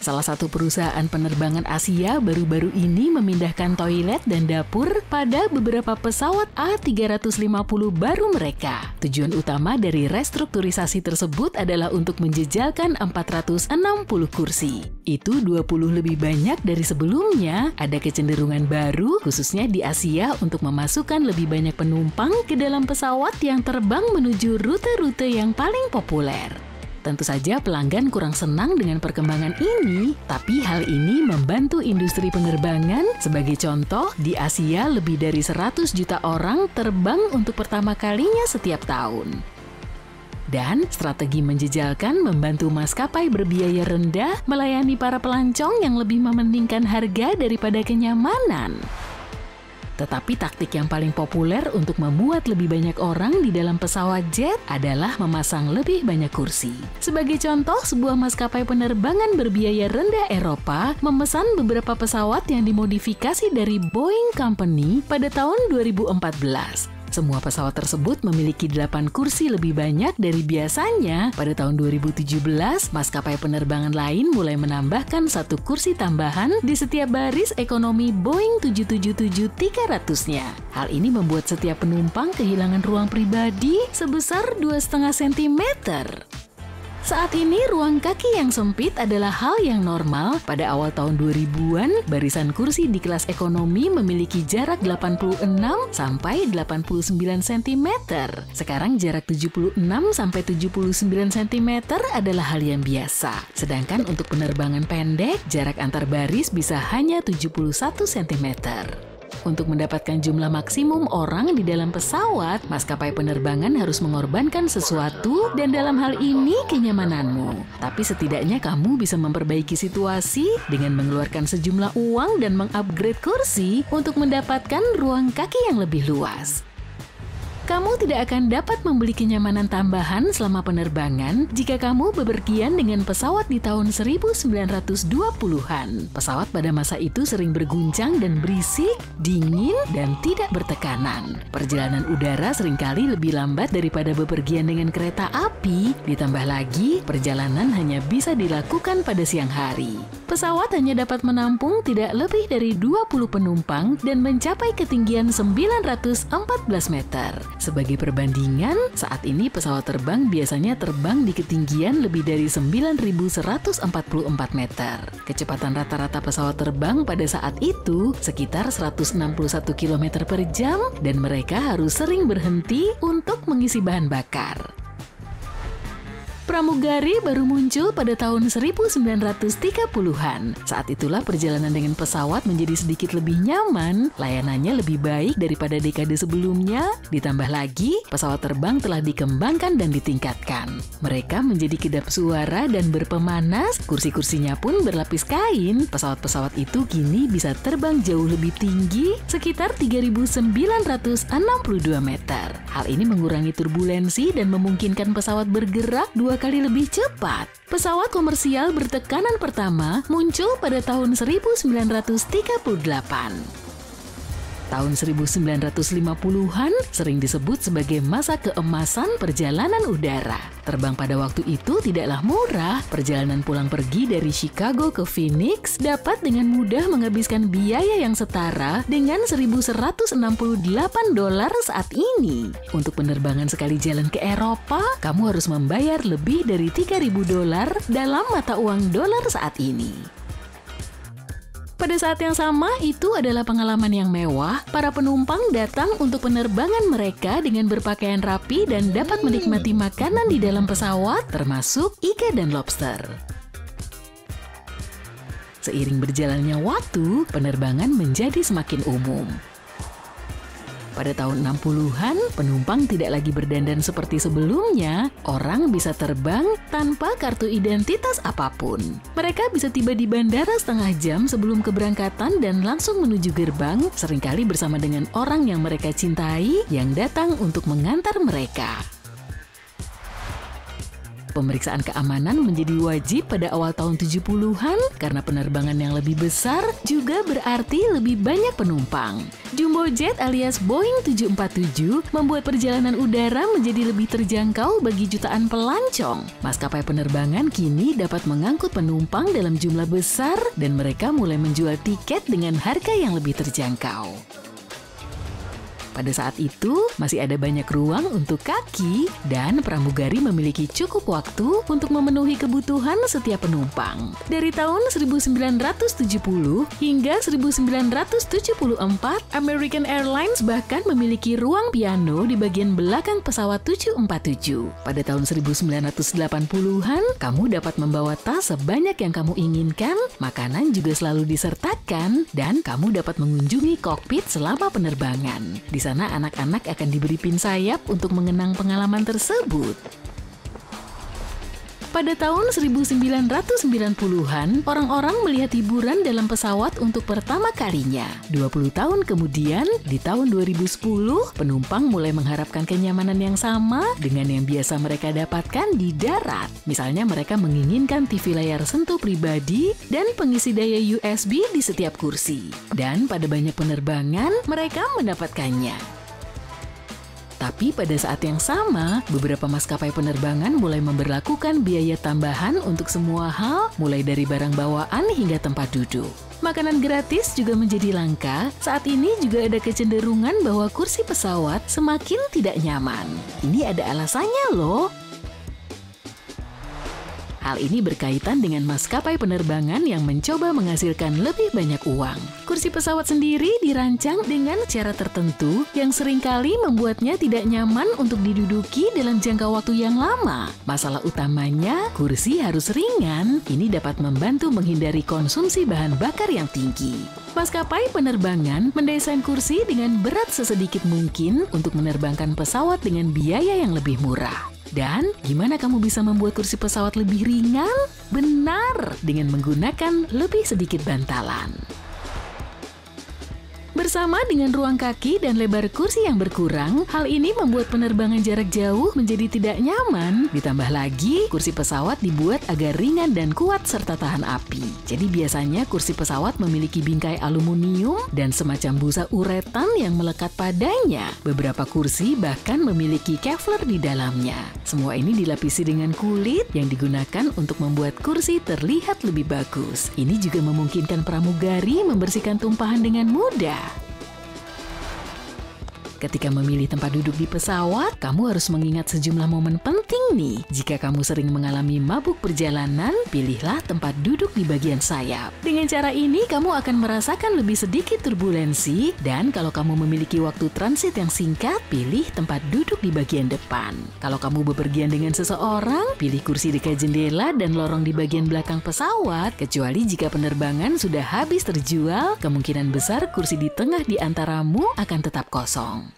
Salah satu perusahaan penerbangan Asia baru-baru ini memindahkan toilet dan dapur pada beberapa pesawat A350 baru mereka. Tujuan utama dari restrukturisasi tersebut adalah untuk menjejalkan 460 kursi. Itu 20 lebih banyak dari sebelumnya. Ada kecenderungan baru, khususnya di Asia, untuk memasukkan lebih banyak penumpang ke dalam pesawat yang terbang menuju rute-rute yang paling populer. Tentu saja pelanggan kurang senang dengan perkembangan ini, tapi hal ini membantu industri penerbangan. Sebagai contoh, di Asia lebih dari 100 juta orang terbang untuk pertama kalinya setiap tahun. Dan strategi menjejalkan membantu maskapai berbiaya rendah melayani para pelancong yang lebih mementingkan harga daripada kenyamanan. Tetapi taktik yang paling populer untuk memuat lebih banyak orang di dalam pesawat jet adalah memasang lebih banyak kursi. Sebagai contoh, sebuah maskapai penerbangan berbiaya rendah Eropa memesan beberapa pesawat yang dimodifikasi dari Boeing Company pada tahun 2014. Semua pesawat tersebut memiliki 8 kursi lebih banyak dari biasanya. Pada tahun 2017, maskapai penerbangan lain mulai menambahkan 1 kursi tambahan di setiap baris ekonomi Boeing 777-300-nya. Hal ini membuat setiap penumpang kehilangan ruang pribadi sebesar 2,5 cm. Saat ini, ruang kaki yang sempit adalah hal yang normal. Pada awal tahun 2000-an, barisan kursi di kelas ekonomi memiliki jarak 86 sampai 89 cm. Sekarang jarak 76 sampai 79 cm adalah hal yang biasa. Sedangkan untuk penerbangan pendek, jarak antar baris bisa hanya 71 cm. Untuk mendapatkan jumlah maksimum orang di dalam pesawat, maskapai penerbangan harus mengorbankan sesuatu, dan dalam hal ini kenyamananmu. Tapi setidaknya kamu bisa memperbaiki situasi dengan mengeluarkan sejumlah uang dan mengupgrade kursi untuk mendapatkan ruang kaki yang lebih luas. Kamu tidak akan dapat membeli kenyamanan tambahan selama penerbangan jika kamu bepergian dengan pesawat di tahun 1920-an. Pesawat pada masa itu sering berguncang dan berisik, dingin, dan tidak bertekanan. Perjalanan udara seringkali lebih lambat daripada bepergian dengan kereta api. Ditambah lagi, perjalanan hanya bisa dilakukan pada siang hari. Pesawat hanya dapat menampung tidak lebih dari 20 penumpang dan mencapai ketinggian 914 meter. Sebagai perbandingan, saat ini pesawat terbang biasanya terbang di ketinggian lebih dari 9.144 meter. Kecepatan rata-rata pesawat terbang pada saat itu sekitar 161 km per jam dan mereka harus sering berhenti untuk mengisi bahan bakar. Pramugari baru muncul pada tahun 1930-an. Saat itulah perjalanan dengan pesawat menjadi sedikit lebih nyaman, layanannya lebih baik daripada dekade sebelumnya. Ditambah lagi, pesawat terbang telah dikembangkan dan ditingkatkan. Mereka menjadi kedap suara dan berpemanas, kursi-kursinya pun berlapis kain. Pesawat-pesawat itu kini bisa terbang jauh lebih tinggi, sekitar 3.962 meter. Hal ini mengurangi turbulensi dan memungkinkan pesawat bergerak 2 kali lebih cepat. Pesawat komersial bertekanan pertama muncul pada tahun 1938. Tahun 1950-an sering disebut sebagai masa keemasan perjalanan udara. Terbang pada waktu itu tidaklah murah. Perjalanan pulang pergi dari Chicago ke Phoenix dapat dengan mudah menghabiskan biaya yang setara dengan $1.168 saat ini. Untuk penerbangan sekali jalan ke Eropa, kamu harus membayar lebih dari $3.000 dalam mata uang dolar saat ini. Pada saat yang sama, itu adalah pengalaman yang mewah. Para penumpang datang untuk penerbangan mereka dengan berpakaian rapi dan dapat menikmati makanan di dalam pesawat, termasuk ikan dan lobster. Seiring berjalannya waktu, penerbangan menjadi semakin umum. Pada tahun 60-an, penumpang tidak lagi berdandan seperti sebelumnya. Orang bisa terbang tanpa kartu identitas apapun. Mereka bisa tiba di bandara setengah jam sebelum keberangkatan dan langsung menuju gerbang, seringkali bersama dengan orang yang mereka cintai yang datang untuk mengantar mereka. Pemeriksaan keamanan menjadi wajib pada awal tahun 70-an karena penerbangan yang lebih besar juga berarti lebih banyak penumpang. Jumbo Jet alias Boeing 747 membuat perjalanan udara menjadi lebih terjangkau bagi jutaan pelancong. Maskapai penerbangan kini dapat mengangkut penumpang dalam jumlah besar dan mereka mulai menjual tiket dengan harga yang lebih terjangkau. Pada saat itu, masih ada banyak ruang untuk kaki dan pramugari memiliki cukup waktu untuk memenuhi kebutuhan setiap penumpang. Dari tahun 1970 hingga 1974, American Airlines bahkan memiliki ruang piano di bagian belakang pesawat 747. Pada tahun 1980-an, kamu dapat membawa tas sebanyak yang kamu inginkan, makanan juga selalu disertakan, dan kamu dapat mengunjungi kokpit selama penerbangan. Di sana anak-anak akan diberi pin sayap untuk mengenang pengalaman tersebut. Pada tahun 1990-an, orang-orang melihat hiburan dalam pesawat untuk pertama kalinya. 20 tahun kemudian, di tahun 2010, penumpang mulai mengharapkan kenyamanan yang sama dengan yang biasa mereka dapatkan di darat. Misalnya mereka menginginkan TV layar sentuh pribadi dan pengisi daya USB di setiap kursi. Dan pada banyak penerbangan, mereka mendapatkannya. Tapi pada saat yang sama, beberapa maskapai penerbangan mulai memberlakukan biaya tambahan untuk semua hal, mulai dari barang bawaan hingga tempat duduk. Makanan gratis juga menjadi langka. Saat ini juga ada kecenderungan bahwa kursi pesawat semakin tidak nyaman. Ini ada alasannya loh. Hal ini berkaitan dengan maskapai penerbangan yang mencoba menghasilkan lebih banyak uang. Kursi pesawat sendiri dirancang dengan cara tertentu yang seringkali membuatnya tidak nyaman untuk diduduki dalam jangka waktu yang lama. Masalah utamanya, kursi harus ringan. Ini dapat membantu menghindari konsumsi bahan bakar yang tinggi. Maskapai penerbangan mendesain kursi dengan berat sesedikit mungkin untuk menerbangkan pesawat dengan biaya yang lebih murah. Dan gimana kamu bisa membuat kursi pesawat lebih ringan? Benar, dengan menggunakan lebih sedikit bantalan. Bersama dengan ruang kaki dan lebar kursi yang berkurang, hal ini membuat penerbangan jarak jauh menjadi tidak nyaman. Ditambah lagi, kursi pesawat dibuat agar ringan dan kuat serta tahan api. Jadi biasanya kursi pesawat memiliki bingkai aluminium dan semacam busa uretan yang melekat padanya. Beberapa kursi bahkan memiliki Kevlar di dalamnya. Semua ini dilapisi dengan kulit yang digunakan untuk membuat kursi terlihat lebih bagus. Ini juga memungkinkan pramugari membersihkan tumpahan dengan mudah. Ketika memilih tempat duduk di pesawat, kamu harus mengingat sejumlah momen penting nih. Jika kamu sering mengalami mabuk perjalanan, pilihlah tempat duduk di bagian sayap. Dengan cara ini, kamu akan merasakan lebih sedikit turbulensi, dan kalau kamu memiliki waktu transit yang singkat, pilih tempat duduk di bagian depan. Kalau kamu bepergian dengan seseorang, pilih kursi dekat jendela dan lorong di bagian belakang pesawat, kecuali jika penerbangan sudah habis terjual, kemungkinan besar kursi di tengah di antaramu akan tetap kosong.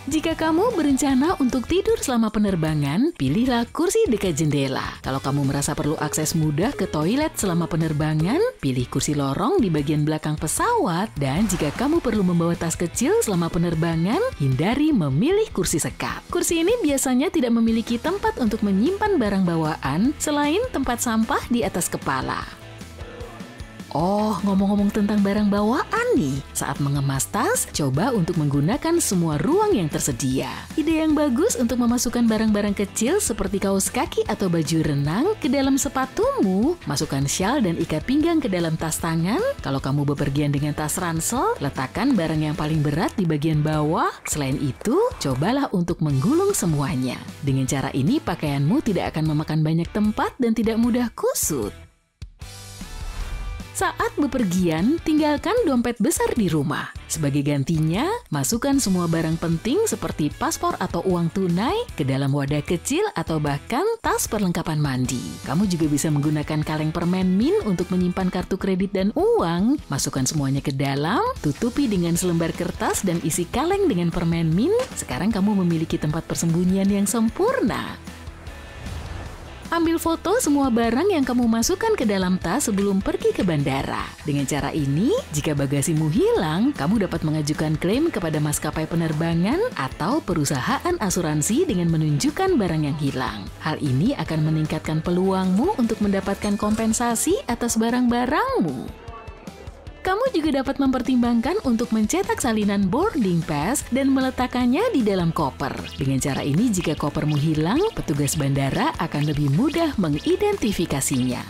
Jika kamu berencana untuk tidur selama penerbangan, pilihlah kursi dekat jendela. Kalau kamu merasa perlu akses mudah ke toilet selama penerbangan, pilih kursi lorong di bagian belakang pesawat. Dan jika kamu perlu membawa tas kecil selama penerbangan, hindari memilih kursi sekat. Kursi ini biasanya tidak memiliki tempat untuk menyimpan barang bawaan selain tempat sampah di atas kepala. Oh, ngomong-ngomong tentang barang bawaan nih, saat mengemas tas, coba untuk menggunakan semua ruang yang tersedia. Ide yang bagus untuk memasukkan barang-barang kecil seperti kaos kaki atau baju renang ke dalam sepatumu, masukkan syal dan ikat pinggang ke dalam tas tangan. Kalau kamu bepergian dengan tas ransel, letakkan barang yang paling berat di bagian bawah. Selain itu, cobalah untuk menggulung semuanya. Dengan cara ini, pakaianmu tidak akan memakan banyak tempat dan tidak mudah kusut. Saat bepergian, tinggalkan dompet besar di rumah. Sebagai gantinya, masukkan semua barang penting seperti paspor atau uang tunai ke dalam wadah kecil atau bahkan tas perlengkapan mandi. Kamu juga bisa menggunakan kaleng permen min untuk menyimpan kartu kredit dan uang. Masukkan semuanya ke dalam, tutupi dengan selembar kertas dan isi kaleng dengan permen min. Sekarang kamu memiliki tempat persembunyian yang sempurna. Ambil foto semua barang yang kamu masukkan ke dalam tas sebelum pergi ke bandara. Dengan cara ini, jika bagasimu hilang, kamu dapat mengajukan klaim kepada maskapai penerbangan atau perusahaan asuransi dengan menunjukkan barang yang hilang. Hal ini akan meningkatkan peluangmu untuk mendapatkan kompensasi atas barang-barangmu. Kamu juga dapat mempertimbangkan untuk mencetak salinan boarding pass dan meletakkannya di dalam koper. Dengan cara ini, jika kopermu hilang, petugas bandara akan lebih mudah mengidentifikasinya.